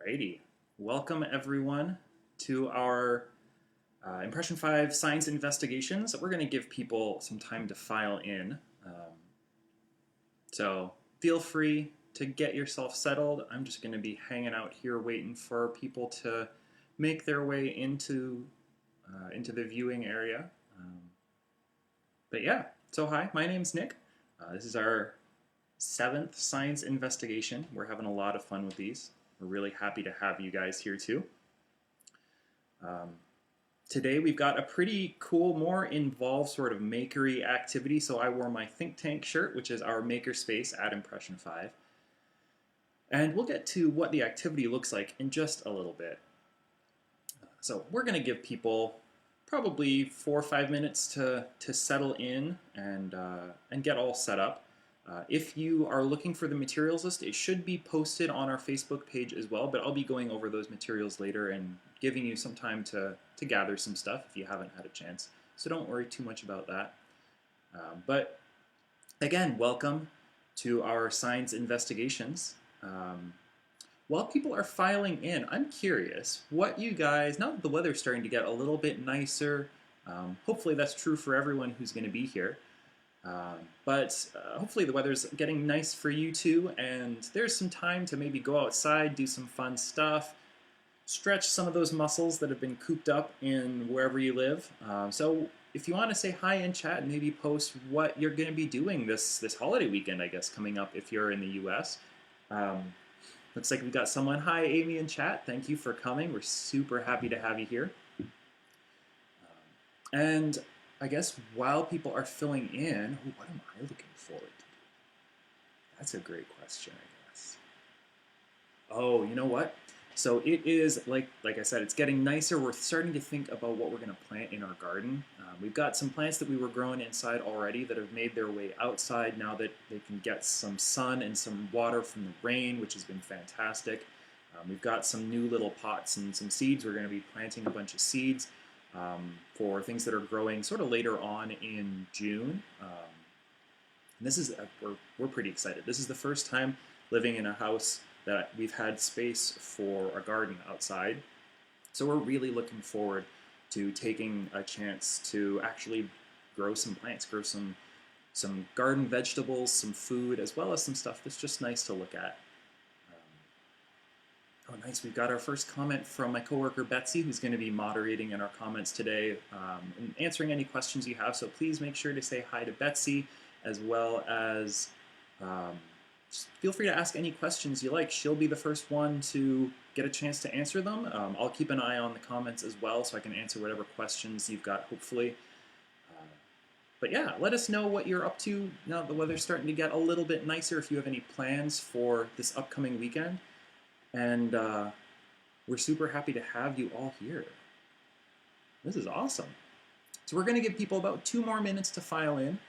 Alrighty, welcome everyone to our Impression 5 Science Investigations. We're going to give people some time to file in. So feel free to get yourself settled. I'm just going to be hanging out here waiting for people to make their way into the viewing area. But yeah, so hi, my name's Nick. This is our 7th science investigation. We're having a lot of fun with these. We're really happy to have you guys here too. Today we've got a pretty cool, more involved sort of makery activity. So I wore my think tank shirt, which is our makerspace at Impression 5. And we'll get to what the activity looks like in just a little bit. So we're going to give people probably 4 or 5 minutes to settle in and get all set up. If you are looking for the materials list, it should be posted on our Facebook page as well, but I'll be going over those materials later and giving you some time to gather some stuff if you haven't had a chance. So don't worry too much about that. But again, welcome to our science investigations. While people are filing in, I'm curious what you guys, now that the weather's starting to get a little bit nicer, hopefully that's true for everyone who's going to be here. But hopefully the weather's getting nice for you too, and there's some time to maybe go outside, do some fun stuff, stretch some of those muscles that have been cooped up in wherever you live. So if you want to say hi in chat and maybe post what you're going to be doing this holiday weekend, I guess, coming up if you're in the US. Looks like we've got someone. Hi, Amy in chat. Thank you for coming. We're super happy to have you here. And I guess while people are filling in, what am I looking forward to? That's a great question, I guess. Oh, you know what? So it is, like I said, it's getting nicer. We're starting to think about what we're going to plant in our garden. We've got some plants that we were growing inside already that have made their way outside now that they can get some sun and some water from the rain, which has been fantastic. We've got some new little pots and some seeds. We're going to be planting a bunch of seeds for things that are growing sort of later on in June. And this is, we're pretty excited. This is the first time living in a house that we've had space for a garden outside. So we're really looking forward to taking a chance to actually grow some plants, grow some garden vegetables, some food, as well as some stuff that's just nice to look at. Oh, nice. We've got our first comment from my coworker Betsy, who's going to be moderating in our comments today and answering any questions you have. So please make sure to say hi to Betsy, as well as just feel free to ask any questions you like. She'll be the first one to get a chance to answer them. I'll keep an eye on the comments as well so I can answer whatever questions you've got, hopefully. But yeah, let us know what you're up to now that the weather's starting to get a little bit nicer, if you have any plans for this upcoming weekend. And we're super happy to have you all here. This is awesome. So we're going to give people about 2 more minutes to file in.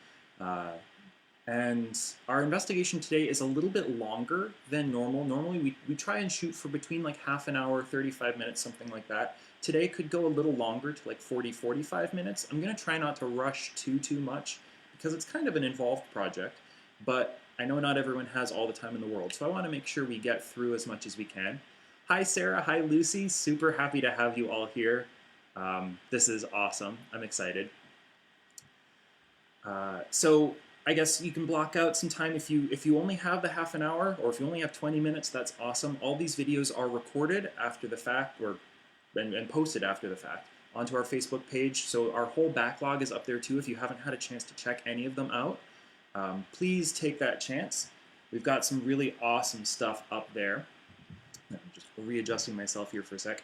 And our investigation today is a little bit longer than normal. Normally we try and shoot for between like half an hour, 35 minutes, something like that. Today could go a little longer to like 40, 45 minutes. I'm going to try not to rush too much because it's kind of an involved project. But I know not everyone has all the time in the world, so I want to make sure we get through as much as we can. Hi Sarah, hi Lucy, super happy to have you all here. This is awesome, I'm excited. So I guess you can block out some time if you only have the half an hour, or if you only have 20 minutes, that's awesome. All these videos are recorded after the fact, and posted after the fact onto our Facebook page, so our whole backlog is up there too if you haven't had a chance to check any of them out. Please take that chance. We've got some really awesome stuff up there. I'm just readjusting myself here for a sec.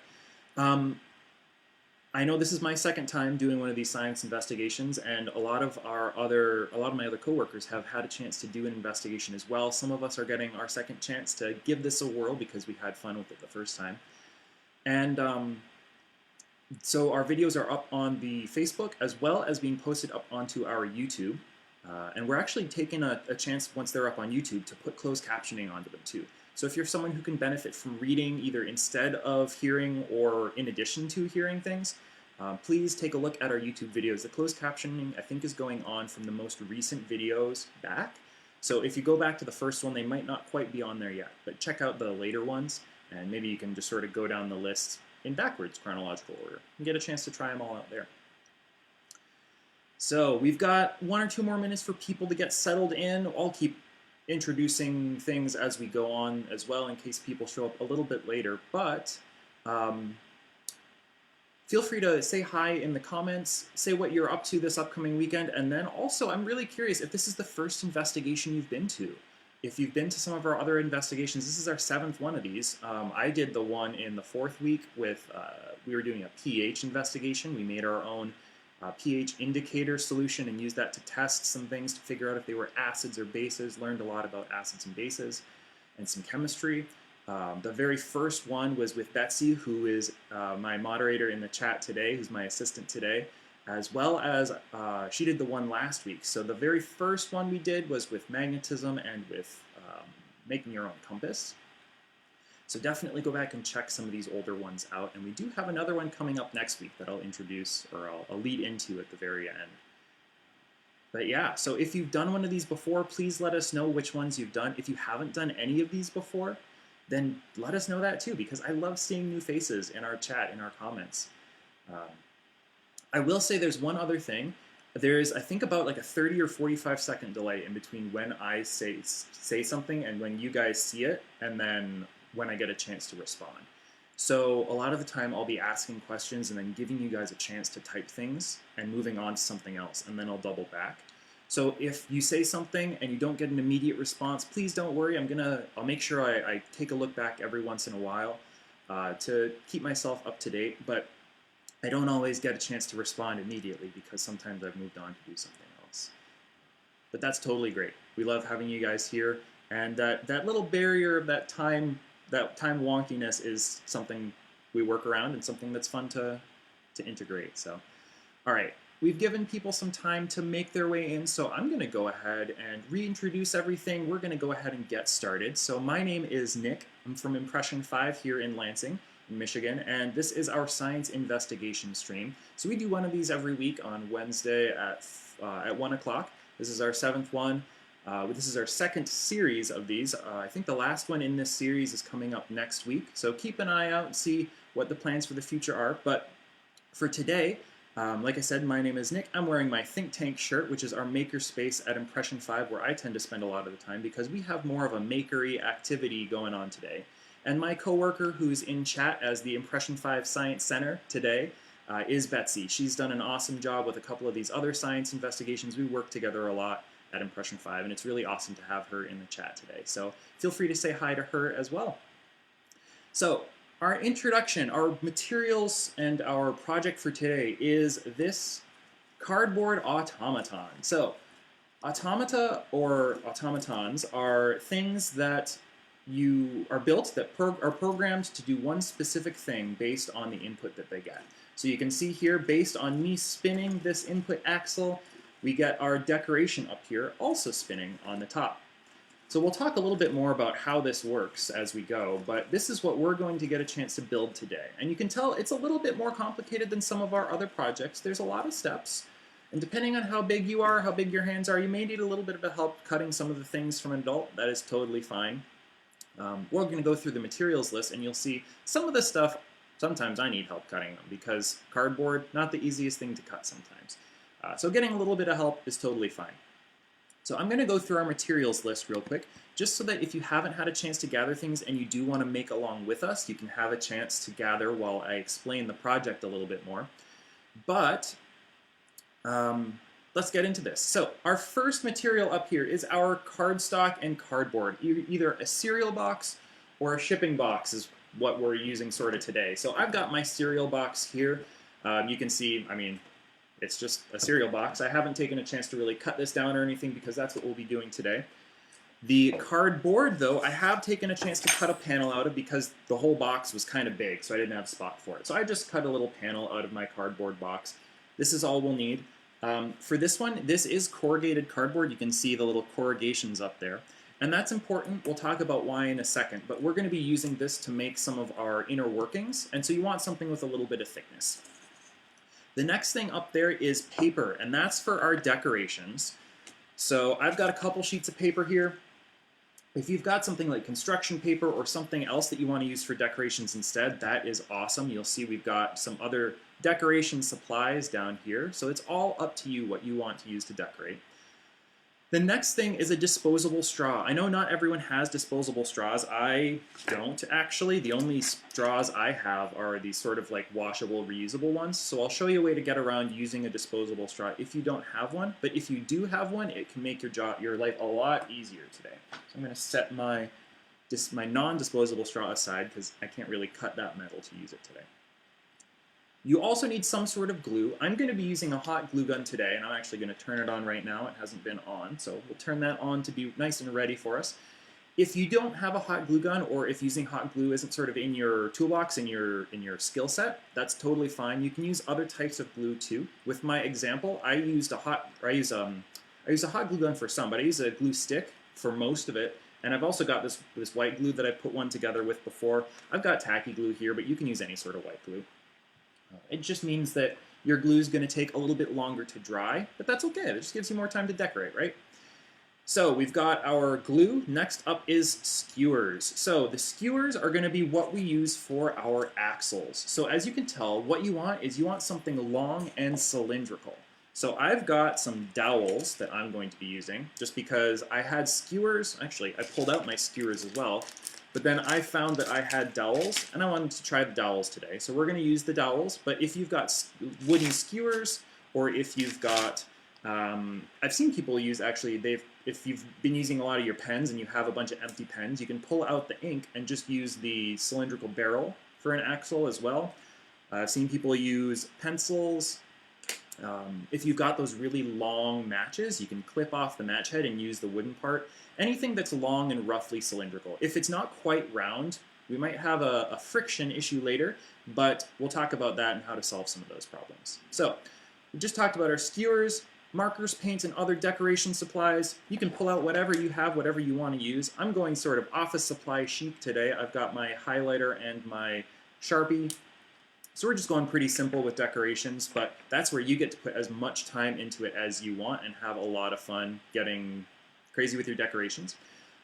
I know this is my second time doing one of these science investigations, and a lot of my other coworkers have had a chance to do an investigation as well. Some of us are getting our second chance to give this a whirl because we had fun with it the first time. And so our videos are up on the Facebook as well as being posted up onto our YouTube. And we're actually taking a chance, once they're up on YouTube, to put closed captioning onto them too. So if you're someone who can benefit from reading either instead of hearing or in addition to hearing things, please take a look at our YouTube videos. The closed captioning, I think, is going on from the most recent videos back. So if you go back to the first one, they might not quite be on there yet, but check out the later ones And maybe you can just sort of go down the list in backwards chronological order and get a chance to try them all out there. So we've got 1 or 2 more minutes for people to get settled in. I'll keep introducing things as we go on as well in case people show up a little bit later. But feel free to say hi in the comments, say what you're up to this upcoming weekend, and then also I'm really curious if this is the first investigation you've been to. If you've been to some of our other investigations, this is our 7th one of these. I did the one in the 4th week with, we were doing a pH investigation. We made our own pH indicator solution and used that to test some things to figure out if they were acids or bases. Learned a lot about acids and bases and some chemistry. The very first one was with Betsy, who is my moderator in the chat today, who's my assistant today, as well as she did the one last week. So the very first one we did was with magnetism and with making your own compass. So definitely go back and check some of these older ones out. And we do have another one coming up next week that I'll introduce, or I'll lead into at the very end. But yeah, so if you've done one of these before, please let us know which ones you've done. If you haven't done any of these before, then let us know that too, because I love seeing new faces in our chat, in our comments. I will say there's one other thing. There's, I think, about like a 30 or 45-second delay in between when I say something and when you guys see it, and then when I get a chance to respond. So a lot of the time I'll be asking questions and then giving you guys a chance to type things and moving on to something else, and then I'll double back. So if you say something and you don't get an immediate response, please don't worry. I'll make sure I take a look back every once in a while to keep myself up to date, but I don't always get a chance to respond immediately because sometimes I've moved on to do something else. But that's totally great. We love having you guys here, and that little barrier of that time wonkiness is something we work around and something that's fun to integrate. So, all right. We've given people some time to make their way in, so I'm going to go ahead and reintroduce everything. We're going to go ahead and get started. So my name is Nick. I'm from Impression 5 here in Lansing, in Michigan, and this is our science investigation stream. So we do one of these every week on Wednesday at 1 o'clock. This is our 7th one. This is our 2nd series of these. I think the last one in this series is coming up next week, so keep an eye out and see what the plans for the future are. But for today, like I said, my name is Nick. I'm wearing my Think Tank shirt, which is our makerspace at Impression 5, where I tend to spend a lot of the time because we have more of a makery activity going on today. And my coworker, who's in chat as the Impression 5 Science Center today, is Betsy. She's done an awesome job with a couple of these other science investigations. We work together a lot at Impression 5, and it's really awesome to have her in the chat today. So feel free to say hi to her as well. So, our introduction, our materials, and our project for today is this cardboard automaton. So, automata or automatons are things that you are built that are programmed to do one specific thing based on the input that they get. So you can see here, based on me spinning this input axle, we get our decoration up here also spinning on the top. So we'll talk a little bit more about how this works as we go, but this is what we're going to get a chance to build today. And you can tell it's a little bit more complicated than some of our other projects. There's a lot of steps, and depending on how big you are, how big your hands are, you may need a little bit of help cutting some of the things from an adult. That is totally fine. We're going to go through the materials list, and you'll see some of the stuff, sometimes I need help cutting them, because cardboard, not the easiest thing to cut sometimes. So getting a little bit of help is totally fine. So I'm going to go through our materials list real quick, just so that if you haven't had a chance to gather things and you do want to make along with us, you can have a chance to gather while I explain the project a little bit more. But let's get into this. So our first material up here is our cardstock and cardboard. Either a cereal box or a shipping box is what we're using sort of today. So I've got my cereal box here. You can see, I mean, it's just a cereal box. I haven't taken a chance to really cut this down or anything because that's what we'll be doing today. The cardboard, though, I have taken a chance to cut a panel out of because the whole box was kind of big, so I didn't have a spot for it. So I just cut a little panel out of my cardboard box. This is all we'll need. For this one, this is corrugated cardboard. You can see the little corrugations up there. And that's important. We'll talk about why in a second, but we're going to be using this to make some of our inner workings, and so you want something with a little bit of thickness. The next thing up there is paper, and that's for our decorations. So I've got a couple sheets of paper here. If you've got something like construction paper or something else that you want to use for decorations instead, that is awesome. You'll see we've got some other decoration supplies down here. So it's all up to you what you want to use to decorate. The next thing is a disposable straw. I know not everyone has disposable straws. I don't actually. The only straws I have are these sort of like washable, reusable ones. So I'll show you a way to get around using a disposable straw if you don't have one. But if you do have one, it can make your life a lot easier today. So I'm going to set my non-disposable straw aside because I can't really cut that metal to use it today. You also need some sort of glue. I'm going to be using a hot glue gun today, and I'm actually going to turn it on right now. It hasn't been on, so we'll turn that on to be nice and ready for us. If you don't have a hot glue gun, or if using hot glue isn't sort of in your toolbox, in your skill set, that's totally fine. You can use other types of glue too. With my example, I use a hot glue gun for some, but I use a glue stick for most of it. And I've also got this white glue that I put one together with before. I've got tacky glue here, but you can use any sort of white glue. It just means that your glue is going to take a little bit longer to dry, but that's okay. It just gives you more time to decorate, right? So we've got our glue. Next up is skewers. So the skewers are going to be what we use for our axles. So as you can tell, what you want is you want something long and cylindrical. So I've got some dowels that I'm going to be using just because I had skewers. Actually, I pulled out my skewers as well. But then I found that I had dowels, and I wanted to try the dowels today. So we're going to use the dowels, but if you've got wooden skewers, or if you've got, I've seen people use actually, if you've been using a lot of your pens and you have a bunch of empty pens, you can pull out the ink and just use the cylindrical barrel for an axle as well. I've seen people use pencils. If you've got those really long matches, you can clip off the match head and use the wooden part. Anything that's long and roughly cylindrical. If it's not quite round, we might have a friction issue later, but we'll talk about that and how to solve some of those problems. So, we just talked about our skewers, markers, paints, and other decoration supplies. You can pull out whatever you have, whatever you want to use. I'm going sort of office supply chic today. I've got my highlighter and my Sharpie. So we're just going pretty simple with decorations, but that's where you get to put as much time into it as you want and have a lot of fun getting crazy with your decorations.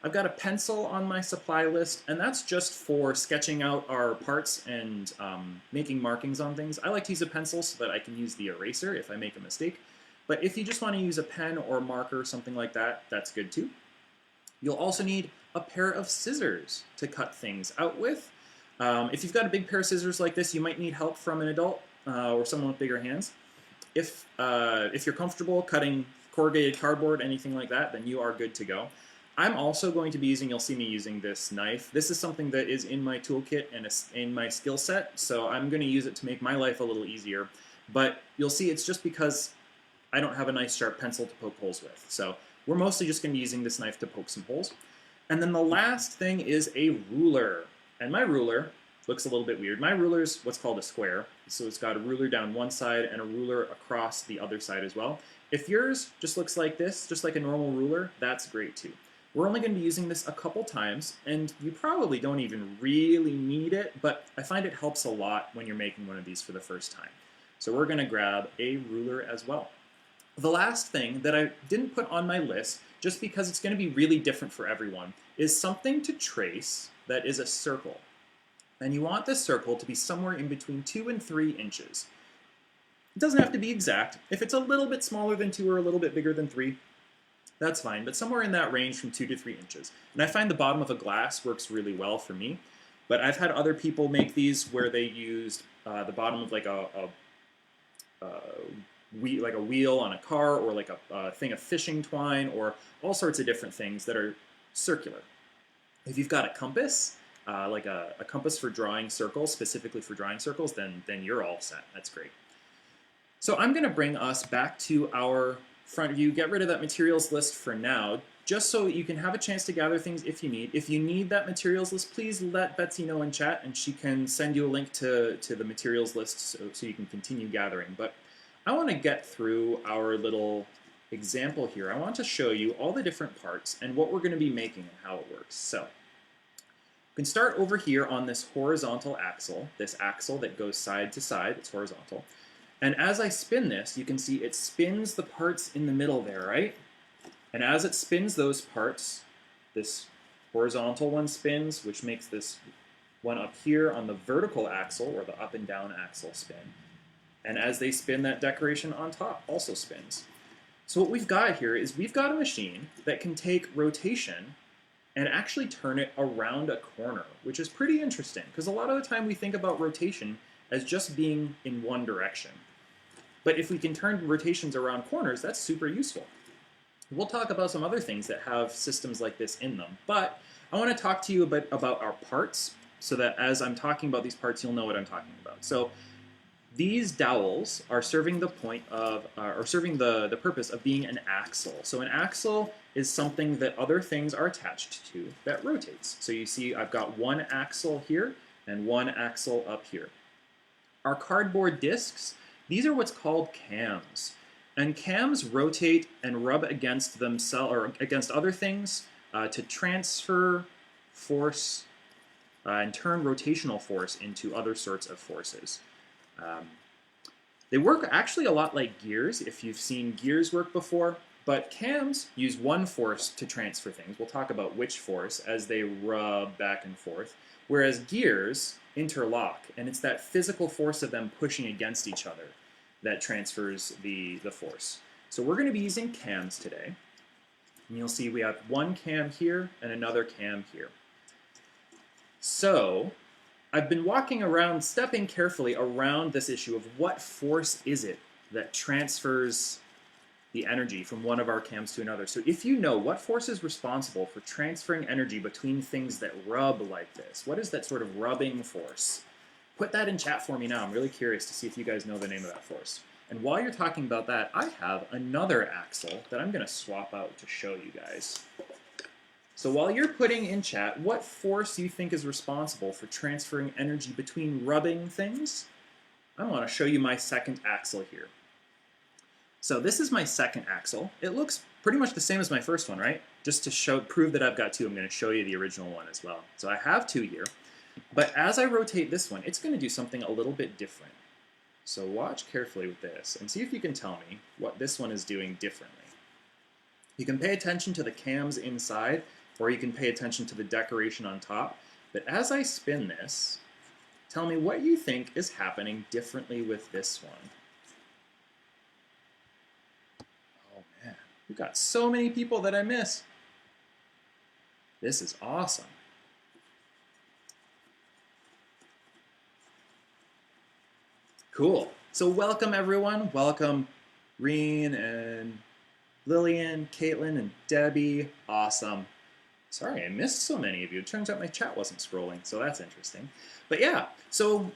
I've got a pencil on my supply list, and that's just for sketching out our parts and making markings on things. I like to use a pencil so that I can use the eraser if I make a mistake. But if you just want to use a pen or marker, something like that, that's good too. You'll also need a pair of scissors to cut things out with. If you've got a big pair of scissors like this, you might need help from an adult or someone with bigger hands. If you're comfortable cutting corrugated cardboard, anything like that, then you are good to go. I'm also going to be using, you'll see me using this knife. This is something that is in my toolkit and in my skill set, so I'm going to use it to make my life a little easier. But you'll see it's just because I don't have a nice sharp pencil to poke holes with. So we're mostly just going to be using this knife to poke some holes. And then the last thing is a ruler. And my ruler looks a little bit weird. My ruler is what's called a square. So it's got a ruler down one side and a ruler across the other side as well. If yours just looks like this, just like a normal ruler, that's great too. We're only going to be using this a couple times, and you probably don't even really need it, but I find it helps a lot when you're making one of these for the first time. So we're going to grab a ruler as well. The last thing that I didn't put on my list, just because it's going to be really different for everyone, is something to trace that is a circle. And you want this circle to be somewhere in between 2 and 3 inches. It doesn't have to be exact. If it's a little bit smaller than 2 or a little bit bigger than 3, that's fine, but somewhere in that range from 2 to 3 inches. And I find the bottom of a glass works really well for me, but I've had other people make these where they used the bottom of like a wheel on a car, or like a thing of fishing twine, or all sorts of different things that are circular. If you've got a compass, like a compass for drawing circles, specifically for drawing circles, then you're all set. That's great. So I'm going to bring us back to our front view, get rid of that materials list for now, just so you can have a chance to gather things if you need. If you need that materials list, please let Betsy know in chat, and she can send you a link to the materials list so you can continue gathering. But I want to get through our little example here. I want to show you all the different parts and what we're going to be making and how it works. So we can start over here on this horizontal axle, this axle that goes side to side. It's horizontal. And as I spin this, you can see it spins the parts in the middle there, right? And as it spins those parts, this horizontal one spins, which makes this one up here on the vertical axle, or the up and down axle, spin. And as they spin, that decoration on top also spins. So what we've got here is we've got a machine that can take rotation and actually turn it around a corner, which is pretty interesting, because a lot of the time we think about rotation as just being in one direction. But if we can turn rotations around corners, that's super useful. We'll talk about some other things that have systems like this in them, but I want to talk to you a bit about our parts, so that as I'm talking about these parts, you'll know what I'm talking about. So these dowels are serving the point of, or serving the purpose of being an axle. So an axle is something that other things are attached to that rotates. So you see I've got one axle here and one axle up here. Our cardboard discs, these are what's called cams. And cams rotate and rub against themselves, or against other things, to transfer force and turn rotational force into other sorts of forces. They work actually a lot like gears, if you've seen gears work before, but cams use one force to transfer things. We'll talk about which force as they rub back and forth, whereas gears interlock, and it's that physical force of them pushing against each other that transfers the force. So we're going to be using cams today, and you'll see we have one cam here and another cam here. So I've been walking around, stepping carefully around this issue of what force is it that transfers the energy from one of our cams to another. So if you know what force is responsible for transferring energy between things that rub like this, what is that sort of rubbing force? Put that in chat for me now. I'm really curious to see if you guys know the name of that force. And while you're talking about that, I have another axle that I'm going to swap out to show you guys. So while you're putting in chat what force you think is responsible for transferring energy between rubbing things, I want to show you my second axle here. So this is my second axle. It looks pretty much the same as my first one, right? Just to prove that I've got two, I'm going to show you the original one as well. So I have two here, but as I rotate this one, it's going to do something a little bit different. So watch carefully with this and see if you can tell me what this one is doing differently. You can pay attention to the cams inside, or you can pay attention to the decoration on top. But as I spin this, tell me what you think is happening differently with this one. Oh man, we've got so many people that I miss. This is awesome. Cool. So welcome everyone. Welcome Reen and Lillian, Caitlin, and Debbie. Awesome. Sorry, I missed so many of you. It turns out my chat wasn't scrolling, so that's interesting. But yeah, so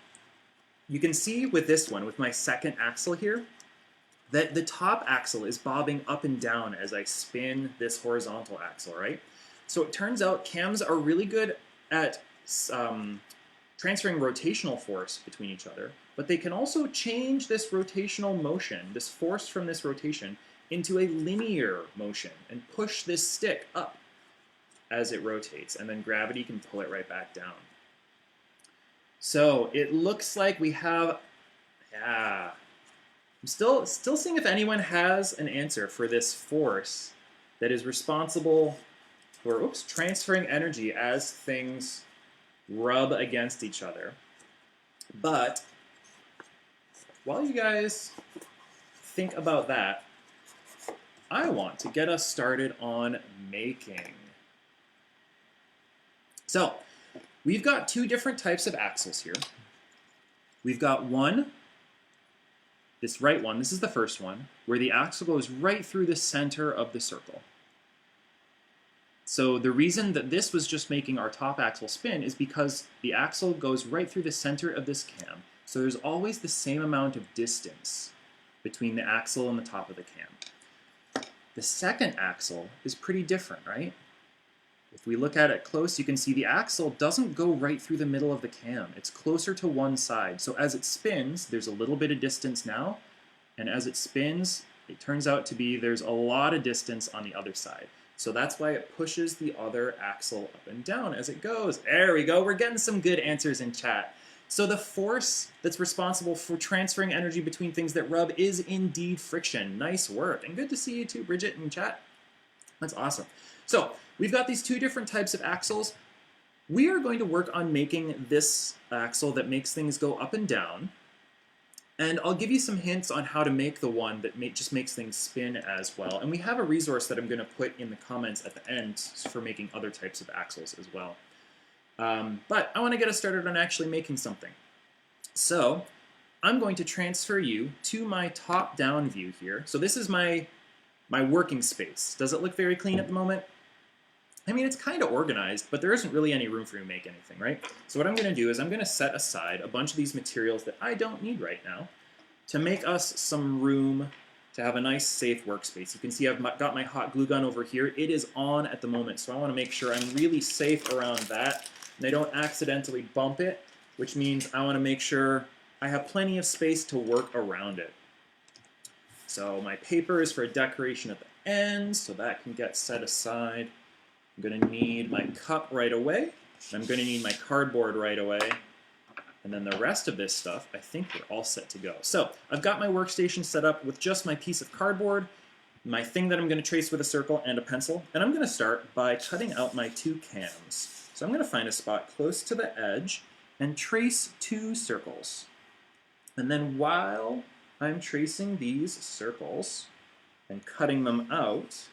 you can see with this one, with my second axle here, that the top axle is bobbing up and down as I spin this horizontal axle, right? So it turns out cams are really good at transferring rotational force between each other, but they can also change this rotational motion, this force from this rotation, into a linear motion and push this stick up as it rotates, and then gravity can pull it right back down. So it looks like we have, yeah, I'm still seeing if anyone has an answer for this force that is responsible for, transferring energy as things rub against each other. But while you guys think about that, I want to get us started on making. So we've got two different types of axles here. We've got one, this right one, this is the first one, where the axle goes right through the center of the circle. So the reason that this was just making our top axle spin is because the axle goes right through the center of this cam. So there's always the same amount of distance between the axle and the top of the cam. The second axle is pretty different, right? If we look at it close, you can see the axle doesn't go right through the middle of the cam. It's closer to one side. So as it spins, there's a little bit of distance now, and as it spins, it turns out to be there's a lot of distance on the other side. So that's why it pushes the other axle up and down as it goes. There we go. We're getting some good answers in chat. So the force that's responsible for transferring energy between things that rub is indeed friction. Nice work. And good to see you too, Bridget, in chat. That's awesome. So we've got these two different types of axles. We are going to work on making this axle that makes things go up and down. And I'll give you some hints on how to make the one that just makes things spin as well. And we have a resource that I'm going to put in the comments at the end for making other types of axles as well. But I want to get us started on actually making something. So I'm going to transfer you to my top-down view here. So this is my working space. Does it look very clean at the moment? I mean, it's kind of organized, but there isn't really any room for you to make anything, right? So what I'm going to do is I'm going to set aside a bunch of these materials that I don't need right now to make us some room to have a nice, safe workspace. You can see I've got my hot glue gun over here. It is on at the moment, so I want to make sure I'm really safe around that and I don't accidentally bump it, which means I want to make sure I have plenty of space to work around it. So my paper is for decoration at the end, so that can get set aside. I'm going to need my cup right away. I'm going to need my cardboard right away. And then the rest of this stuff, I think we're all set to go. So I've got my workstation set up with just my piece of cardboard, my thing that I'm going to trace with a circle, and a pencil. And I'm going to start by cutting out my two cams. So I'm going to find a spot close to the edge and trace two circles. And then while I'm tracing these circles and cutting them out,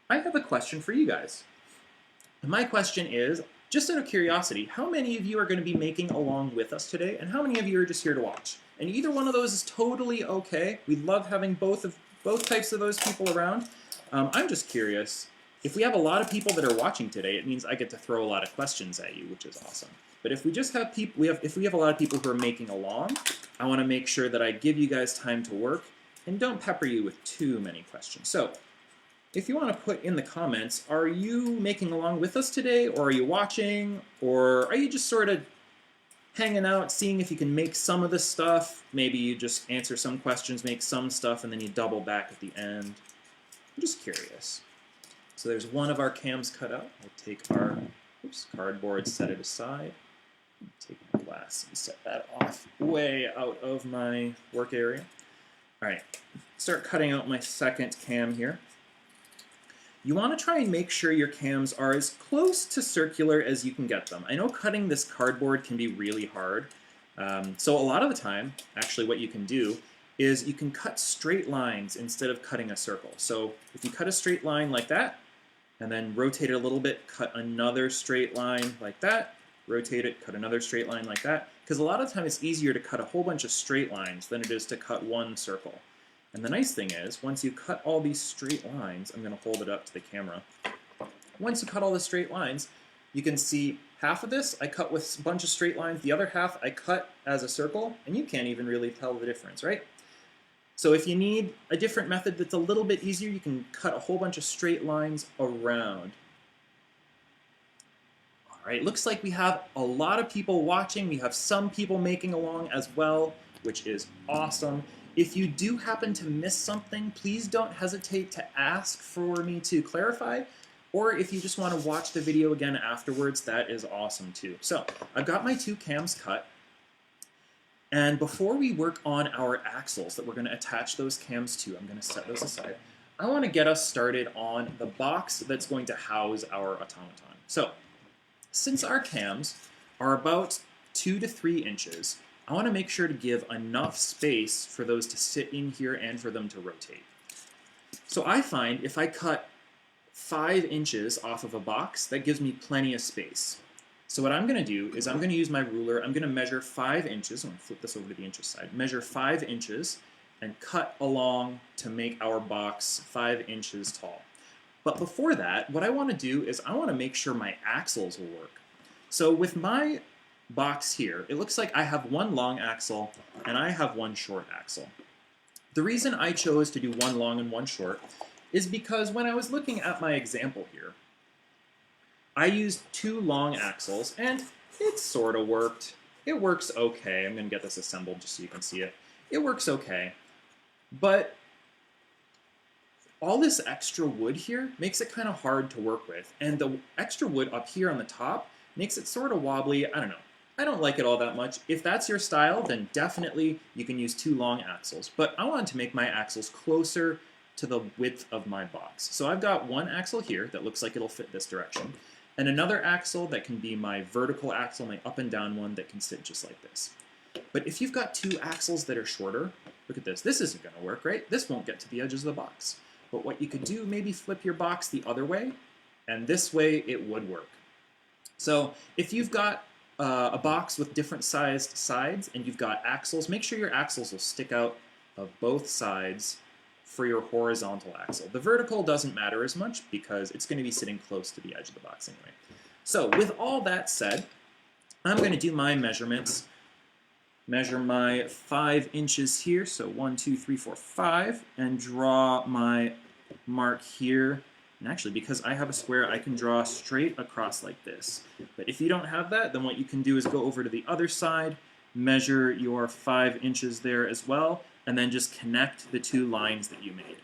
I have a question for you guys. And my question is, just out of curiosity, how many of you are going to be making along with us today, and how many of you are just here to watch? And either one of those is totally okay. We love having both types of those people around. I'm just curious. If we have a lot of people that are watching today, it means I get to throw a lot of questions at you, which is awesome. But if we just have people, if we have a lot of people who are making along, I want to make sure that I give you guys time to work and don't pepper you with too many questions. So if you want to put in the comments, are you making along with us today, or are you watching, or are you just sort of hanging out, seeing if you can make some of this stuff? Maybe you just answer some questions, make some stuff, and then you double back at the end. I'm just curious. So there's one of our cams cut out. I'll take our cardboard, set it aside. Take my glass and set that off way out of my work area. All right, start cutting out my second cam here. You want to try and make sure your cams are as close to circular as you can get them. I know cutting this cardboard can be really hard. So a lot of the time, actually what you can do is you can cut straight lines instead of cutting a circle. So if you cut a straight line like that, and then rotate it a little bit, cut another straight line like that, rotate it, cut another straight line like that, because a lot of the time it's easier to cut a whole bunch of straight lines than it is to cut one circle. And the nice thing is, once you cut all these straight lines, I'm going to hold it up to the camera. Once you cut all the straight lines, you can see half of this I cut with a bunch of straight lines, the other half I cut as a circle, and you can't even really tell the difference, right? So if you need a different method that's a little bit easier, you can cut a whole bunch of straight lines around. All right, looks like we have a lot of people watching. We have some people making along as well, which is awesome. If you do happen to miss something, please don't hesitate to ask for me to clarify, or if you just want to watch the video again afterwards, that is awesome too. So I've got my two cams cut, and before we work on our axles that we're going to attach those cams to, I'm going to set those aside. I want to get us started on the box that's going to house our automaton. So since our cams are about 2 to 3 inches, I want to make sure to give enough space for those to sit in here and for them to rotate. So I find if I cut 5 inches off of a box, that gives me plenty of space. So what I'm going to do is I'm going to use my ruler. I'm going to measure 5 inches. I'm going to flip this over to the inches side. Measure 5 inches and cut along to make our box 5 inches tall. But before that, what I want to do is I want to make sure my axles will work. So with my box here, it looks like I have one long axle and I have one short axle. The reason I chose to do one long and one short is because when I was looking at my example here, I used 2 long axles and it sort of worked. It works okay. I'm going to get this assembled just so you can see it. It works okay, but all this extra wood here makes it kind of hard to work with, and the extra wood up here on the top makes it sort of wobbly. I don't know. I don't like it all that much. If that's your style, then definitely you can use 2 long axles. But I wanted to make my axles closer to the width of my box. So I've got one axle here that looks like it'll fit this direction, and another axle that can be my vertical axle, my up and down one that can sit just like this. But if you've got two axles that are shorter, look at this. This isn't going to work, right? This won't get to the edges of the box. But what you could do, maybe flip your box the other way, and this way it would work. So if you've got a box with different sized sides and you've got axles, make sure your axles will stick out of both sides for your horizontal axle. The vertical doesn't matter as much because it's going to be sitting close to the edge of the box anyway. So with all that said, I'm going to do my measurements. Measure my 5 inches here, so 1, 2, 3, 4, 5, and draw my mark here. And actually, because I have a square, I can draw straight across like this. But if you don't have that, then what you can do is go over to the other side, measure your 5 inches there as well, and then just connect the two lines that you made.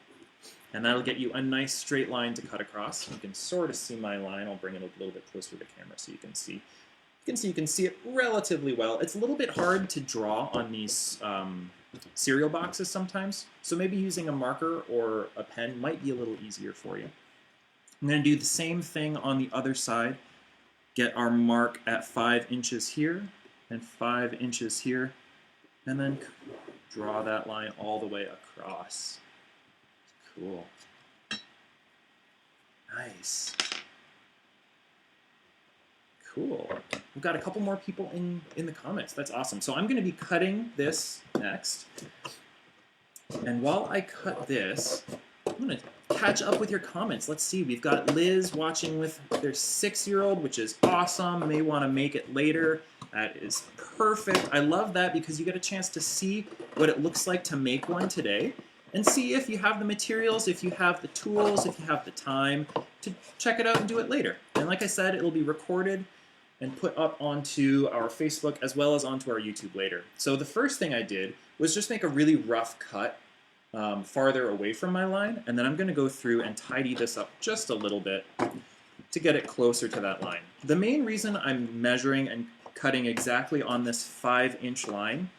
And that'll get you a nice straight line to cut across. You can sort of see my line. I'll bring it a little bit closer to the camera so you can see. You can see it relatively well. It's a little bit hard to draw on these cereal boxes sometimes, so maybe using a marker or a pen might be a little easier for you. I'm going to do the same thing on the other side. Get our mark at 5 inches here and 5 inches here, and then draw that line all the way across. Cool. Nice. Cool. We've got a couple more people in the comments. That's awesome. So I'm going to be cutting this next. And while I cut this, I'm going to catch up with your comments. Let's see. We've got Liz watching with their 6-year-old, which is awesome. May want to make it later. That is perfect. I love that because you get a chance to see what it looks like to make one today and see if you have the materials, if you have the tools, if you have the time to check it out and do it later. And like I said, it'll be recorded and put up onto our Facebook as well as onto our YouTube later. So the first thing I did was just make a really rough cut farther away from my line, and then I'm going to go through and tidy this up just a little bit to get it closer to that line. The main reason I'm measuring and cutting exactly on this 5-inch line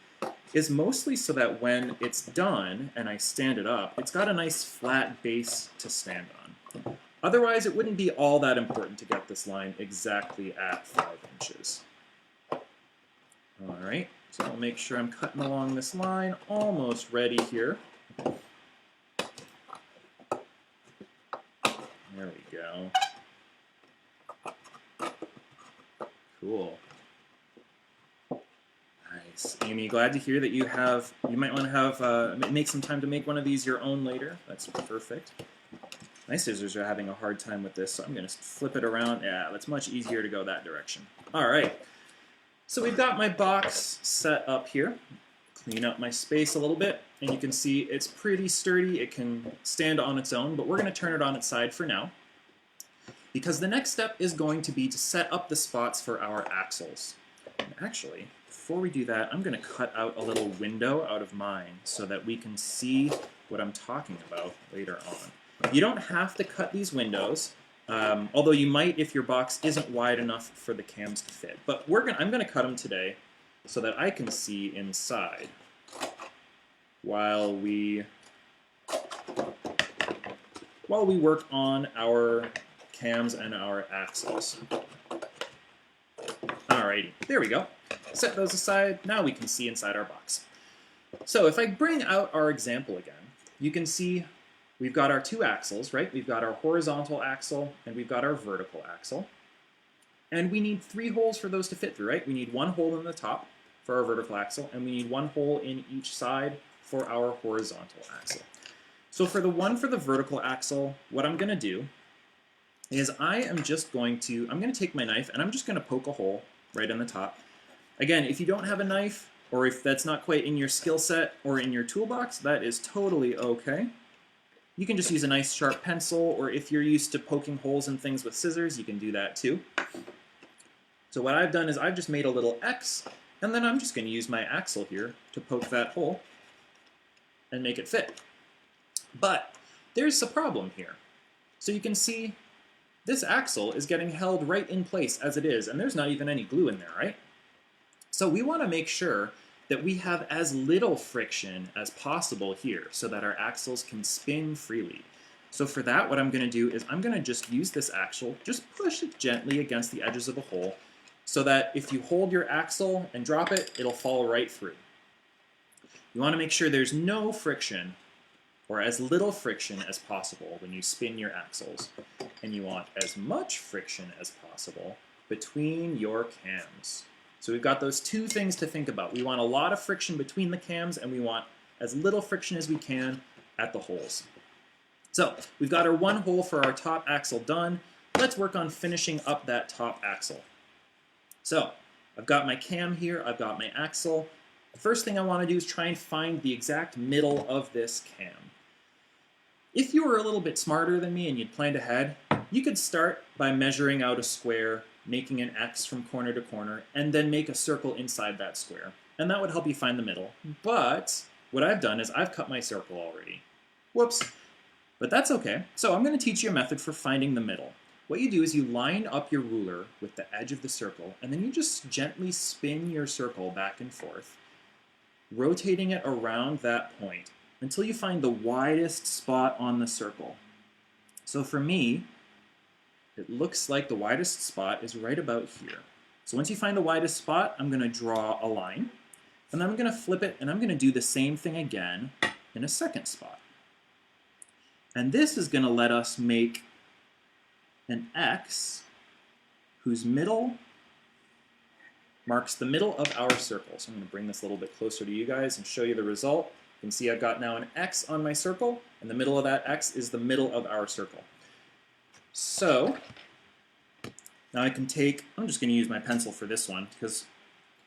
is mostly so that when it's done and I stand it up, it's got a nice flat base to stand on. Otherwise, it wouldn't be all that important to get this line exactly at 5 inches. All right, so I'll make sure I'm cutting along this line, almost ready here. There we go. Cool. Nice. Amy, glad to hear that you might want to have, make some time to make one of these your own later. That's perfect. My scissors are having a hard time with this, so I'm going to flip it around. Yeah, that's much easier to go that direction. All right. So we've got my box set up here. Clean up my space a little bit, and you can see it's pretty sturdy. It can stand on its own, but we're going to turn it on its side for now, because the next step is going to be to set up the spots for our axles. And actually, before we do that, I'm going to cut out a little window out of mine so that we can see what I'm talking about later on. You don't have to cut these windows, although you might if your box isn't wide enough for the cams to fit. But I'm going to cut them today so that I can see inside while we work on our cams and our axles. Alrighty, there we go. Set those aside. Now we can see inside our box. So if I bring out our example again, you can see we've got our two axles, right? We've got our horizontal axle and we've got our vertical axle. And we need 3 holes for those to fit through, right? We need 1 hole in the top for our vertical axle, and we need 1 hole in each side for our horizontal axle. So for the one for the vertical axle, what I'm going to do is I'm going to take my knife and I'm just going to poke a hole right in the top. Again, if you don't have a knife, or if that's not quite in your skill set or in your toolbox, that is totally okay. You can just use a nice sharp pencil, or if you're used to poking holes in things with scissors, you can do that too. So what I've done is I've just made a little X, and then I'm just going to use my axle here to poke that hole and make it fit. But there's a problem here. So you can see this axle is getting held right in place as it is, and there's not even any glue in there, right? So we want to make sure that we have as little friction as possible here so that our axles can spin freely. So for that, what I'm going to do is I'm going to just use this axle, just push it gently against the edges of the hole so that if you hold your axle and drop it, it'll fall right through. You want to make sure there's no friction or as little friction as possible when you spin your axles. And you want as much friction as possible between your cams. So we've got those two things to think about. We want a lot of friction between the cams, and we want as little friction as we can at the holes. So we've got our one hole for our top axle done. Let's work on finishing up that top axle. So I've got my cam here, I've got my axle. The first thing I want to do is try and find the exact middle of this cam. If you were a little bit smarter than me and you'd planned ahead, you could start by measuring out a square, making an X from corner to corner, and then make a circle inside that square. And that would help you find the middle. But what I've done is I've cut my circle already. Whoops. But that's okay. So I'm going to teach you a method for finding the middle. What you do is you line up your ruler with the edge of the circle, and then you just gently spin your circle back and forth, rotating it around that point until you find the widest spot on the circle. So for me, it looks like the widest spot is right about here. So once you find the widest spot, I'm going to draw a line, and then I'm going to flip it, and I'm going to do the same thing again in a second spot. And this is going to let us make an X whose middle marks the middle of our circle. So I'm going to bring this a little bit closer to you guys and show you the result. You can see I've got now an X on my circle, and the middle of that X is the middle of our circle. So now I can take, I'm just going to use my pencil for this one because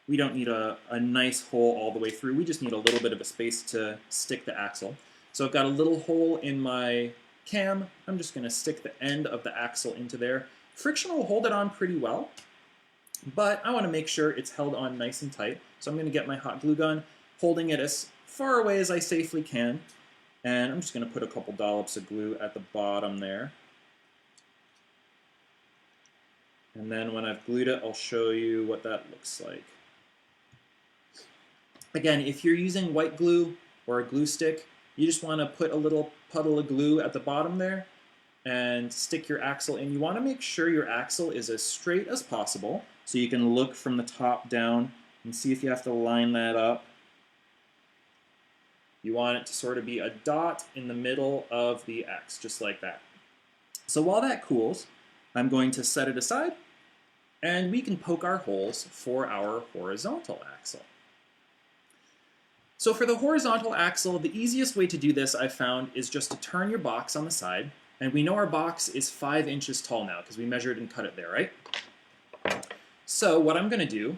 we don't need a nice hole all the way through. We just need a little bit of a space to stick the axle. So I've got a little hole in my cam. I'm just going to stick the end of the axle into there. Friction will hold it on pretty well, but I want to make sure it's held on nice and tight. So I'm going to get my hot glue gun, holding it as far away as I safely can, and I'm just going to put a couple dollops of glue at the bottom there. And then when I've glued it, I'll show you what that looks like. Again, if you're using white glue or a glue stick, you just want to put a little puddle of glue at the bottom there and stick your axle in. You want to make sure your axle is as straight as possible so you can look from the top down and see if you have to line that up. You want it to sort of be a dot in the middle of the X, just like that. So while that cools, I'm going to set it aside, and we can poke our holes for our horizontal axle. So for the horizontal axle, the easiest way to do this, I've found, is just to turn your box on the side. And we know our box is 5 inches tall now because we measured and cut it there, right? So what I'm going to do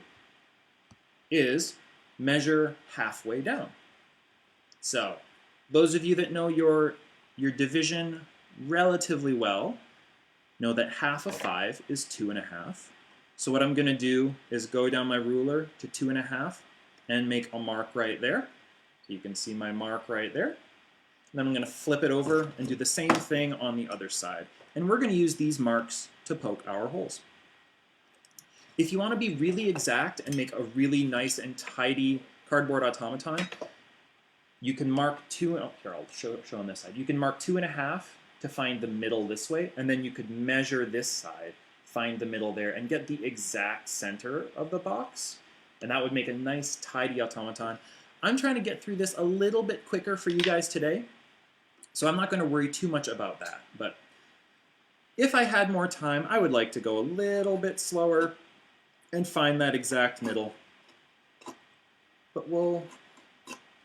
is measure halfway down. So those of you that know your division relatively well know that half of 5 is 2.5. So what I'm going to do is go down my ruler to 2.5 and make a mark right there. So you can see my mark right there. And then I'm going to flip it over and do the same thing on the other side. And we're going to use these marks to poke our holes. If you want to be really exact and make a really nice and tidy cardboard automaton, you can mark here I'll show on this side. You can mark 2.5 to find the middle this way, and then you could measure this side, find the middle there, and get the exact center of the box. And that would make a nice, tidy automaton. I'm trying to get through this a little bit quicker for you guys today, so I'm not going to worry too much about that. But if I had more time, I would like to go a little bit slower and find that exact middle. But we'll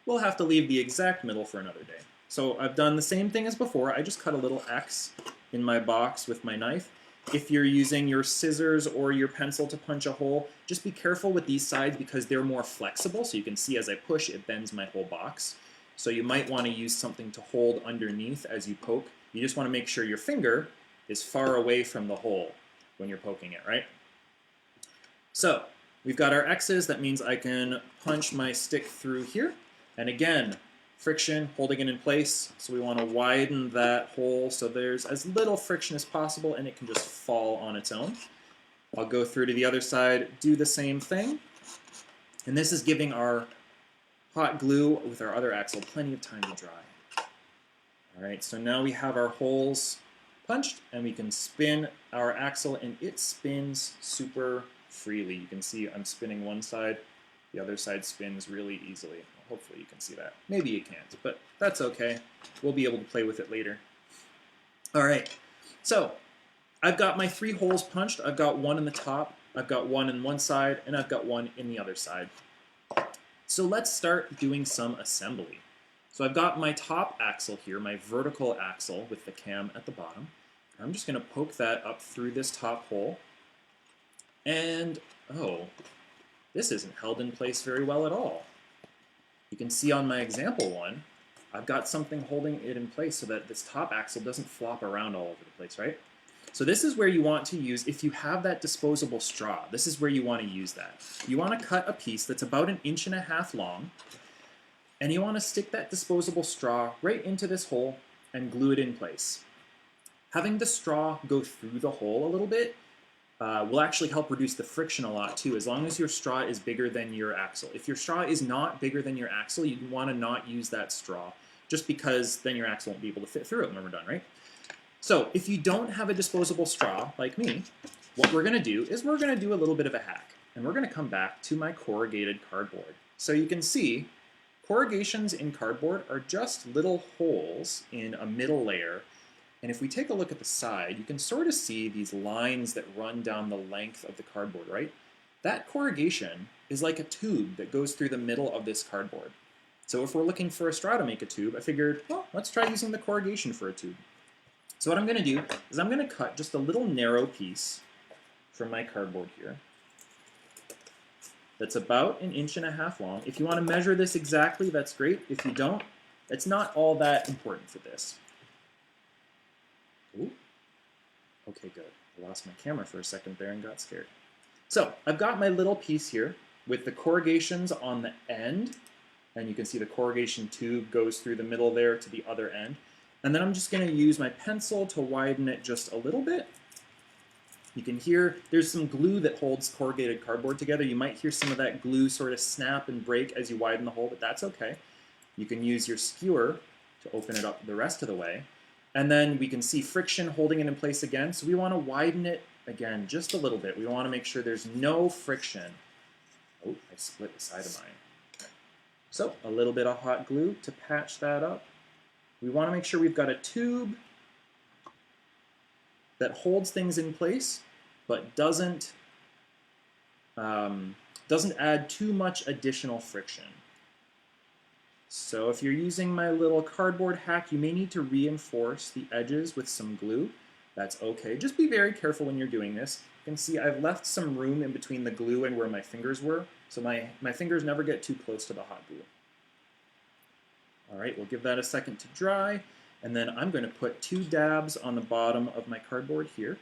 have to leave the exact middle for another day. So I've done the same thing as before. I just cut a little X in my box with my knife. If you're using your scissors or your pencil to punch a hole, just be careful with these sides because they're more flexible. So you can see as I push, it bends my whole box. So you might want to use something to hold underneath as you poke. You just want to make sure your finger is far away from the hole when you're poking it, right? So we've got our X's. That means I can punch my stick through here. And again, friction, holding it in place. So we want to widen that hole so there's as little friction as possible and it can just fall on its own. I'll go through to the other side, do the same thing. And this is giving our hot glue with our other axle, plenty of time to dry. All right, so now we have our holes punched, and we can spin our axle, and it spins super freely. You can see I'm spinning one side, the other side spins really easily. Hopefully you can see that. Maybe you can't, but that's okay. We'll be able to play with it later. All right, so I've got my 3 holes punched. I've got one in the top, I've got one in one side, and I've got one in the other side. So let's start doing some assembly. So I've got my top axle here, my vertical axle with the cam at the bottom. I'm just going to poke that up through this top hole. And, oh, this isn't held in place very well at all. You can see on my example one, I've got something holding it in place so that this top axle doesn't flop around all over the place, right? So this is where you want to use, if you have that disposable straw, this is where you want to use that. You want to cut a piece that's about 1.5 inches long, and you want to stick that disposable straw right into this hole and glue it in place. Having the straw go through the hole a little bit will actually help reduce the friction a lot too, as long as your straw is bigger than your axle. If your straw is not bigger than your axle, you want to not use that straw, just because then your axle won't be able to fit through it when we're done, right? So if you don't have a disposable straw, like me, what we're going to do is we're going to do a little bit of a hack, and we're going to come back to my corrugated cardboard. So you can see corrugations in cardboard are just little holes in a middle layer. And if we take a look at the side, you can sort of see these lines that run down the length of the cardboard, right? That corrugation is like a tube that goes through the middle of this cardboard. So if we're looking for a straw to make a tube, I figured, well, let's try using the corrugation for a tube. So what I'm going to do is I'm going to cut just a little narrow piece from my cardboard here that's about 1.5 inches long. If you want to measure this exactly, that's great. If you don't, it's not all that important for this. Ooh. Okay, good. I lost my camera for a second there and got scared. So I've got my little piece here with the corrugations on the end, and you can see the corrugation tube goes through the middle there to the other end. And then I'm just going to use my pencil to widen it just a little bit. You can hear there's some glue that holds corrugated cardboard together. You might hear some of that glue sort of snap and break as you widen the hole, but that's okay. You can use your skewer to open it up the rest of the way. And then we can see friction holding it in place again. So we want to widen it again just a little bit. We want to make sure there's no friction. Oh, I split the side of mine. So a little bit of hot glue to patch that up. We want to make sure we've got a tube that holds things in place, but doesn't add too much additional friction. So if you're using my little cardboard hack, you may need to reinforce the edges with some glue. That's okay. Just be very careful when you're doing this. You can see I've left some room in between the glue and where my fingers were, so my fingers never get too close to the hot glue. All right, we'll give that a second to dry, and then I'm going to put 2 dabs on the bottom of my cardboard here.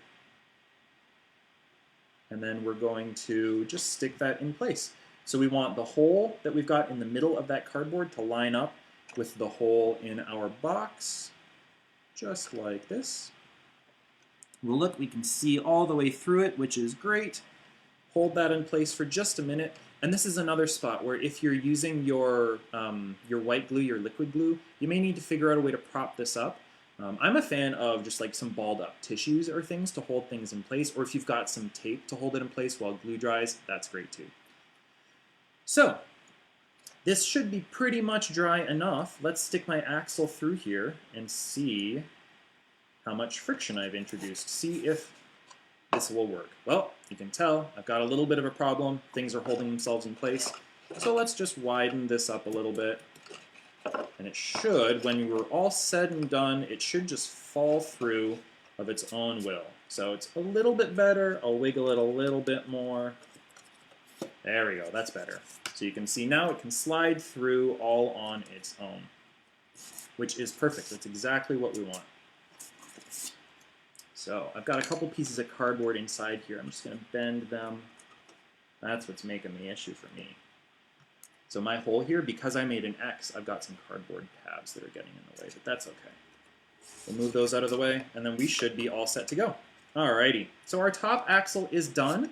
And then we're going to just stick that in place. So we want the hole that we've got in the middle of that cardboard to line up with the hole in our box, just like this. Well, look, we can see all the way through it, which is great. Hold that in place for just a minute. And this is another spot where if you're using your white glue, your liquid glue, you may need to figure out a way to prop this up. I'm a fan of just like some balled up tissues or things to hold things in place, or if you've got some tape to hold it in place while glue dries, that's great too. So this should be pretty much dry enough. Let's stick my axle through here and see how much friction I've introduced. See if this will work. Well, you can tell I've got a little bit of a problem. Things are holding themselves in place. So let's just widen this up a little bit. And it should, when we're all said and done, it should just fall through of its own will. So it's a little bit better. I'll wiggle it a little bit more. There we go, that's better. So you can see now it can slide through all on its own, which is perfect. That's exactly what we want. So I've got a couple pieces of cardboard inside here. I'm just going to bend them. That's what's making the issue for me. So my hole here, because I made an X, I've got some cardboard tabs that are getting in the way, but that's okay. We'll move those out of the way, and then we should be all set to go. Alrighty, so our top axle is done.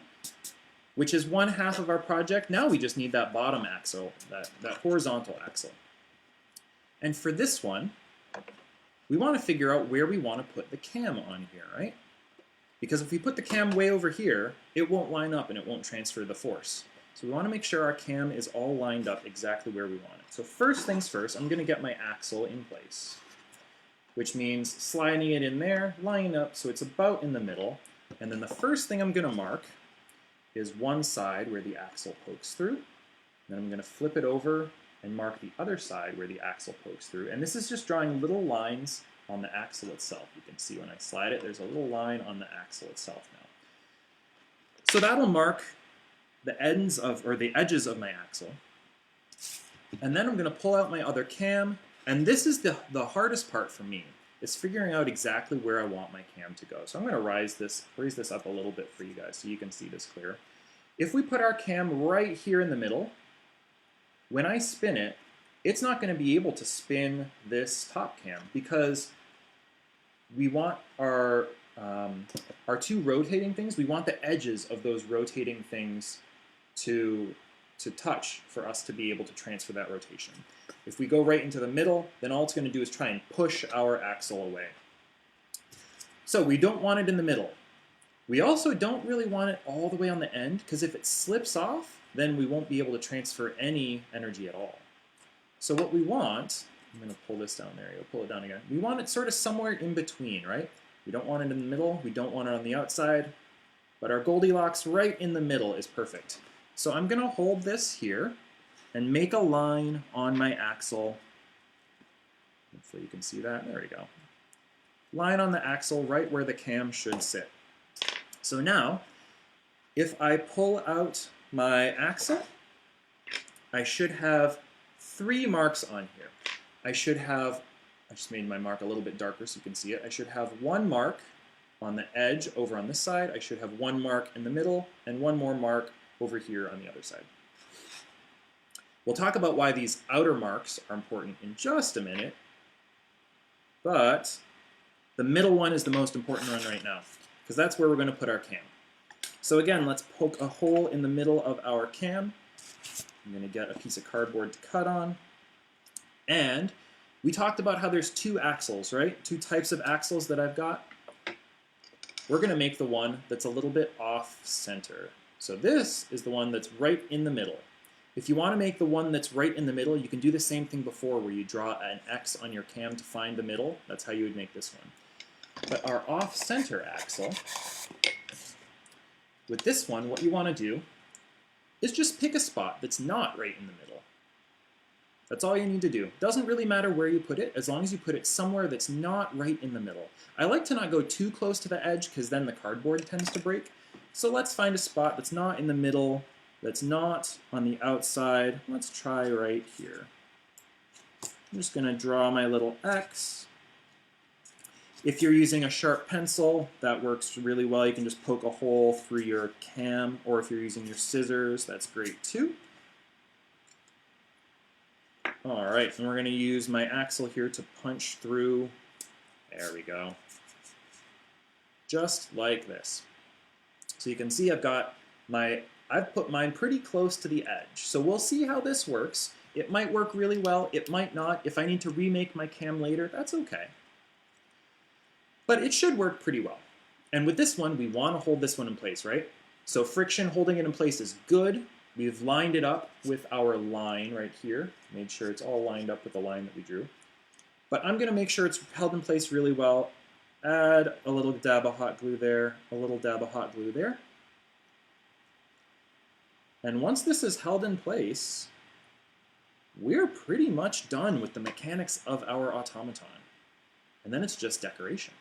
which is 1/2 of our project. Now we just need that bottom axle, that horizontal axle. And for this one, we want to figure out where we want to put the cam on here, right? Because if we put the cam way over here, it won't line up and it won't transfer the force. So we want to make sure our cam is all lined up exactly where we want it. So first things first, I'm going to get my axle in place, which means sliding it in there, lining up so it's about in the middle. And then the first thing I'm going to mark is one side where the axle pokes through. Then I'm going to flip it over and mark the other side where the axle pokes through. And this is just drawing little lines on the axle itself. You can see when I slide it, there's a little line on the axle itself now. So that'll mark the ends of, or the edges of my axle. And then I'm going to pull out my other cam. And this is the hardest part for me, is figuring out exactly where I want my cam to go. So I'm going to raise this up a little bit for you guys so you can see this clear. If we put our cam right here in the middle, when I spin it, it's not going to be able to spin this top cam because we want our two rotating things, we want the edges of those rotating things to touch for us to be able to transfer that rotation. If we go right into the middle, then all it's going to do is try and push our axle away. So we don't want it in the middle. We also don't really want it all the way on the end, because if it slips off, then we won't be able to transfer any energy at all. So what we want, I'm going to pull this down there, you'll pull it down again. We want it sort of somewhere in between, right? We don't want it in the middle, we don't want it on the outside, but our Goldilocks right in the middle is perfect. So I'm going to hold this here and make a line on my axle. Hopefully you can see that. There we go. Line on the axle right where the cam should sit. So now, if I pull out my axle, I should have 3 marks on here. I just made my mark a little bit darker so you can see it. I should have 1 mark on the edge over on this side. I should have 1 mark in the middle and 1 more mark over here on the other side. We'll talk about why these outer marks are important in just a minute, but the middle one is the most important one right now, because that's where we're going to put our cam. So again, let's poke a hole in the middle of our cam. I'm going to get a piece of cardboard to cut on. And we talked about how there's 2 axles, right? 2 types of axles that I've got. We're going to make the one that's a little bit off center. So this is the one that's right in the middle. If you want to make the one that's right in the middle, you can do the same thing before where you draw an X on your cam to find the middle. That's how you would make this one. But our off-center axle, with this one, what you want to do is just pick a spot that's not right in the middle. That's all you need to do. It doesn't really matter where you put it, as long as you put it somewhere that's not right in the middle. I like to not go too close to the edge, because then the cardboard tends to break. So let's find a spot that's not in the middle, that's not on the outside. Let's try right here. I'm just going to draw my little X. If you're using a sharp pencil, that works really well. You can just poke a hole through your cam, or if you're using your scissors, that's great too. All right, and we're going to use my axle here to punch through. There we go. Just like this. So you can see I've put mine pretty close to the edge. So we'll see how this works. It might work really well, it might not. If I need to remake my cam later, that's okay. But it should work pretty well. And with this one, we want to hold this one in place, right? So friction holding it in place is good. We've lined it up with our line right here. Made sure it's all lined up with the line that we drew. But I'm going to make sure it's held in place really well. Add a little dab of hot glue there, a little dab of hot glue there. And once this is held in place, we're pretty much done with the mechanics of our automaton. And then it's just decoration.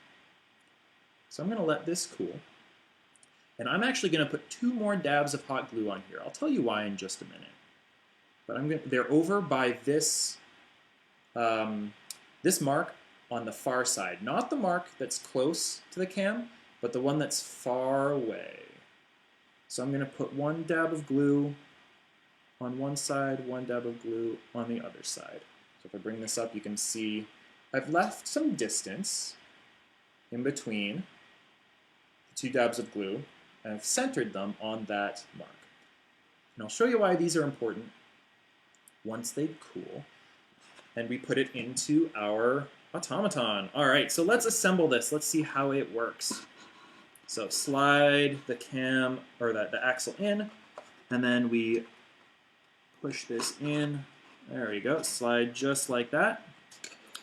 So I'm going to let this cool. And I'm actually going to put 2 more dabs of hot glue on here. I'll tell you why in just a minute. But they're over by this, this mark on the far side. Not the mark that's close to the cam, but the one that's far away. So I'm going to put 1 dab of glue on one side, 1 dab of glue on the other side. So if I bring this up, you can see I've left some distance in between the 2 dabs of glue, and I've centered them on that mark. And I'll show you why these are important once they cool. And we put it into our automaton. All right, so let's assemble this. Let's see how it works. So slide the cam, or the axle in, and then we push this in. There we go, slide just like that.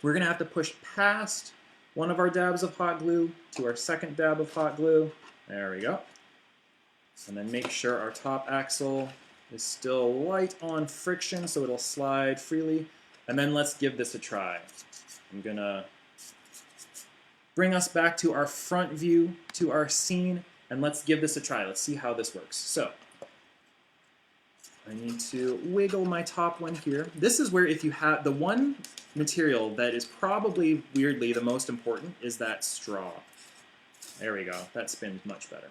We're gonna have to push past one of our dabs of hot glue to our second dab of hot glue. There we go. And then make sure our top axle is still light on friction so it'll slide freely. And then let's give this a try. I'm gonna bring us back to our front view, to our scene, and let's give this a try. Let's see how this works. So I need to wiggle my top one here. This is where if you have the one material that is probably weirdly the most important is that straw. There we go. That spins much better.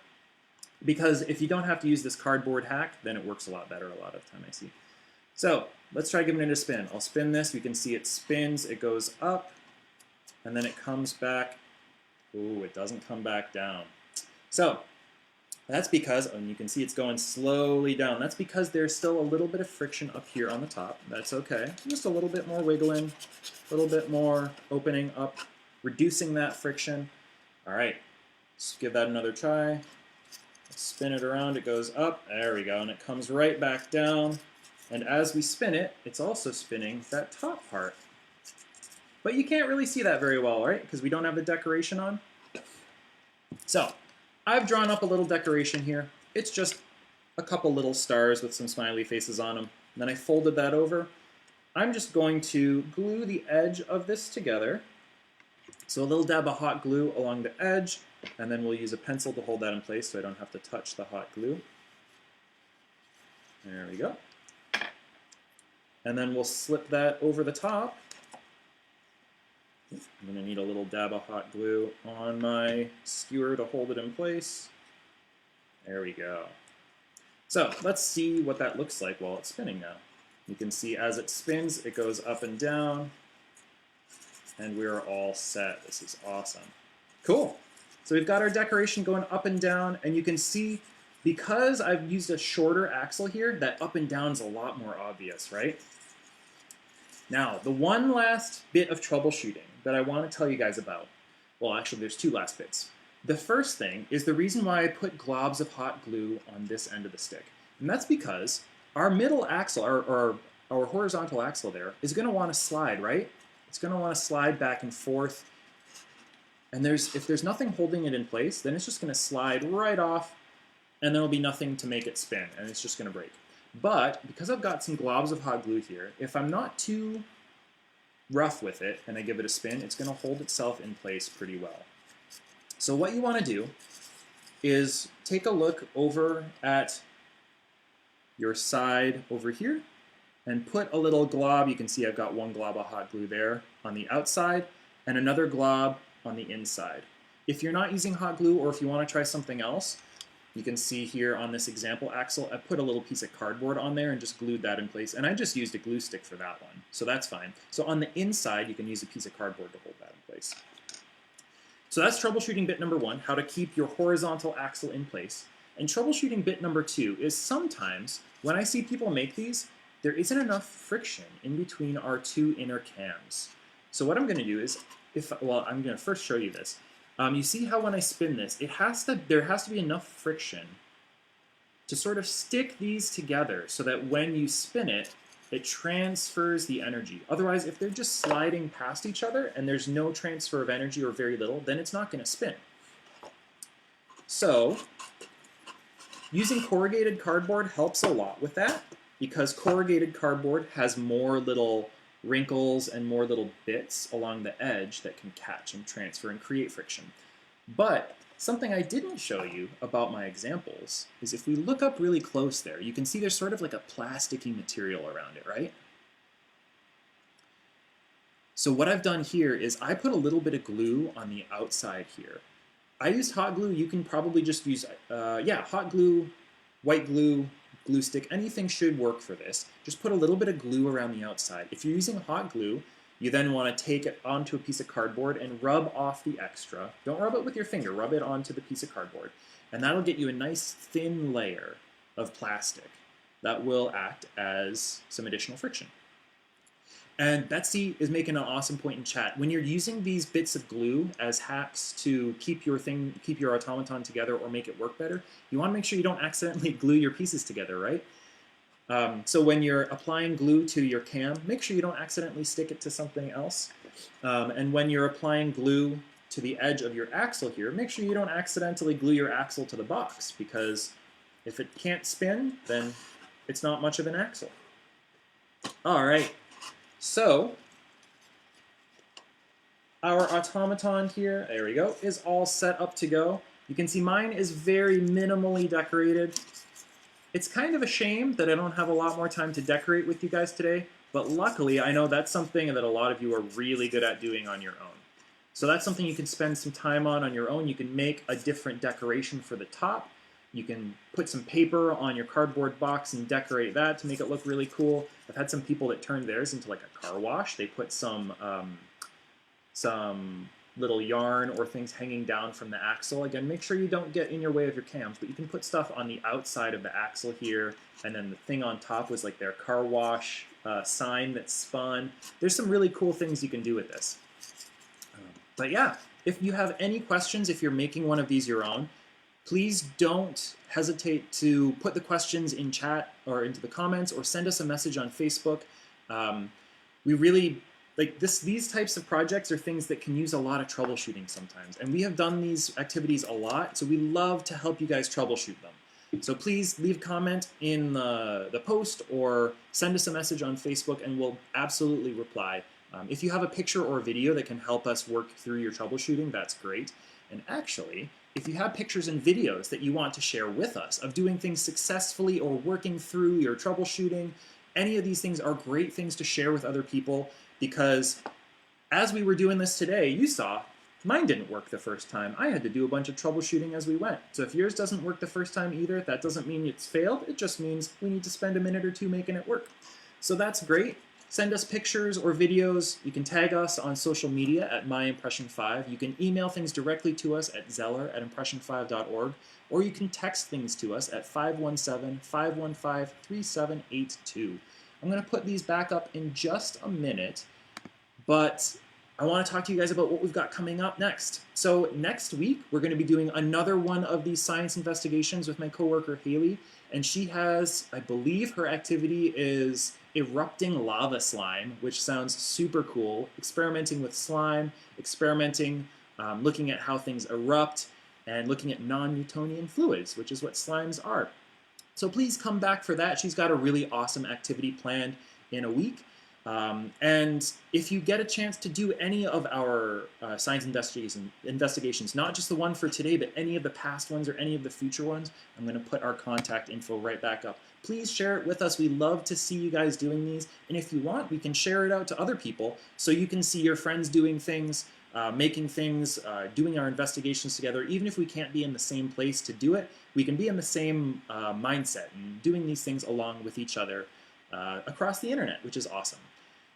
Because if you don't have to use this cardboard hack, then it works a lot better a lot of the time, I see. So let's try giving it a spin. I'll spin this. You can see it spins. It goes up, and then it comes back. Ooh, it doesn't come back down. So that's because, and you can see it's going slowly down. That's because there's still a little bit of friction up here on the top. That's okay. Just a little bit more wiggling, a little bit more opening up, reducing that friction. All right, let's give that another try. Let's spin it around. It goes up. There we go, and it comes right back down. And as we spin it, it's also spinning that top part. But you can't really see that very well, right? Because we don't have the decoration on. So I've drawn up a little decoration here. It's just a couple little stars with some smiley faces on them. And then I folded that over. I'm just going to glue the edge of this together. So a little dab of hot glue along the edge, and then we'll use a pencil to hold that in place so I don't have to touch the hot glue. There we go. And then we'll slip that over the top. I'm going to need a little dab of hot glue on my skewer to hold it in place. There we go. So let's see what that looks like while it's spinning now. You can see as it spins, it goes up and down, and we're all set. This is awesome. Cool. So we've got our decoration going up and down, and you can see because I've used a shorter axle here, that up and down is a lot more obvious, right? Now, the one last bit of troubleshooting that I want to tell you guys about, well, actually, there's two last bits. The first thing is the reason why I put globs of hot glue on this end of the stick. And that's because our middle axle, our horizontal axle there, is going to want to slide, right? It's going to want to slide back and forth. And if there's nothing holding it in place, then it's just going to slide right off, and there'll be nothing to make it spin, and it's just going to break. But because I've got some globs of hot glue here, if I'm not too rough with it and I give it a spin, it's going to hold itself in place pretty well. So what you want to do is take a look over at your side over here and put a little glob. You can see I've got one glob of hot glue there on the outside and another glob on the inside. If you're not using hot glue, or if you want to try something else, you can see here on this example axle, I put a little piece of cardboard on there and just glued that in place. And I just used a glue stick for that one, so that's fine. So on the inside, you can use a piece of cardboard to hold that in place. So that's troubleshooting bit number one, how to keep your horizontal axle in place. And troubleshooting bit number two is sometimes, when I see people make these, there isn't enough friction in between our two inner cams. So what I'm going to do is, I'm going to first show you this. You see how when I spin this, there has to be enough friction to sort of stick these together so that when you spin it, it transfers the energy. Otherwise, if they're just sliding past each other and there's no transfer of energy or very little, then it's not going to spin. So using corrugated cardboard helps a lot with that, because corrugated cardboard has more little wrinkles and more little bits along the edge that can catch and transfer and create friction. But something I didn't show you about my examples is if we look up really close there, you can see there's sort of like a plasticky material around it, right? So what I've done here is I put a little bit of glue on the outside here. I used hot glue. You can probably just use, hot glue, white glue, glue stick, anything should work for this. Just put a little bit of glue around the outside. If you're using hot glue, you then want to take it onto a piece of cardboard and rub off the extra. Don't rub it with your finger, rub it onto the piece of cardboard. And that'll get you a nice thin layer of plastic. that will act as some additional friction. And Betsy is making an awesome point in chat. When you're using these bits of glue as hacks to keep your automaton together or make it work better, you want to make sure you don't accidentally glue your pieces together, right? So when you're applying glue to your cam, make sure you don't accidentally stick it to something else. And when you're applying glue to the edge of your axle here, make sure you don't accidentally glue your axle to the box, because if it can't spin, then it's not much of an axle. All right. So our automaton here, there we go, is all set up to go. You can see mine is very minimally decorated. It's kind of a shame that I don't have a lot more time to decorate with you guys today, but luckily I know that's something that a lot of you are really good at doing on your own. So that's something you can spend some time on your own. You can make a different decoration for the top. You can put some paper on your cardboard box and decorate that to make it look really cool. I've had some people that turned theirs into like a car wash. They put some little yarn or things hanging down from the axle. Again, make sure you don't get in your way of your cams, but you can put stuff on the outside of the axle here, and then the thing on top was like their car wash sign that spun. There's some really cool things you can do with this. But yeah, if you have any questions, if you're making one of these your own, please don't hesitate to put the questions in chat or into the comments, or send us a message on Facebook. We really like this. These types of projects are things that can use a lot of troubleshooting sometimes, and we have done these activities a lot, so we love to help you guys troubleshoot them. So please leave a comment in the post or send us a message on Facebook, and we'll absolutely reply. If you have a picture or a video that can help us work through your troubleshooting, that's great. And actually, if you have pictures and videos that you want to share with us of doing things successfully or working through your troubleshooting, any of these things are great things to share with other people, because as we were doing this today, you saw mine didn't work the first time. I had to do a bunch of troubleshooting as we went. So if yours doesn't work the first time either, that doesn't mean it's failed. It just means we need to spend a minute or two making it work. So that's great. Send us pictures or videos. You can tag us on social media at myimpression5. You can email things directly to us at zeller@impression5.org, or you can text things to us at 517-515-3782. I'm going to put these back up in just a minute, but I want to talk to you guys about what we've got coming up next. So next week, we're going to be doing another one of these science investigations with my coworker Haley, and she has, I believe her activity is erupting lava slime, which sounds super cool. Experimenting with slime, looking at how things erupt, and looking at non-Newtonian fluids, which is what slimes are. So please come back for that. She's got a really awesome activity planned in a week. And if you get a chance to do any of our science investigations, not just the one for today, but any of the past ones or any of the future ones, I'm going to put our contact info right back up. Please share it with us. We love to see you guys doing these. And if you want, we can share it out to other people so you can see your friends doing things, making things, doing our investigations together. Even if we can't be in the same place to do it, we can be in the same mindset and doing these things along with each other across the internet, which is awesome.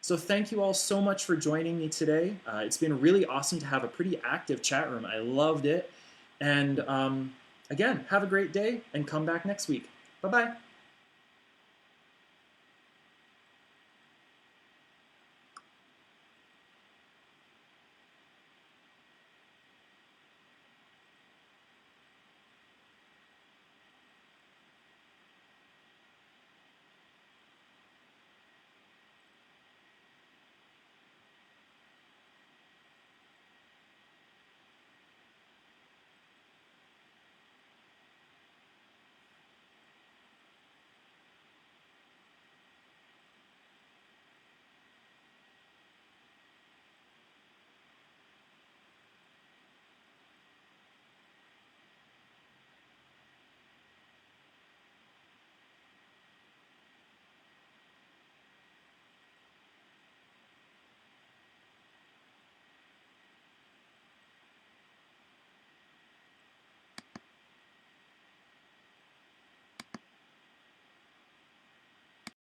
So thank you all so much for joining me today. It's been really awesome to have a pretty active chat room. I loved it. And again, have a great day and come back next week. Bye-bye.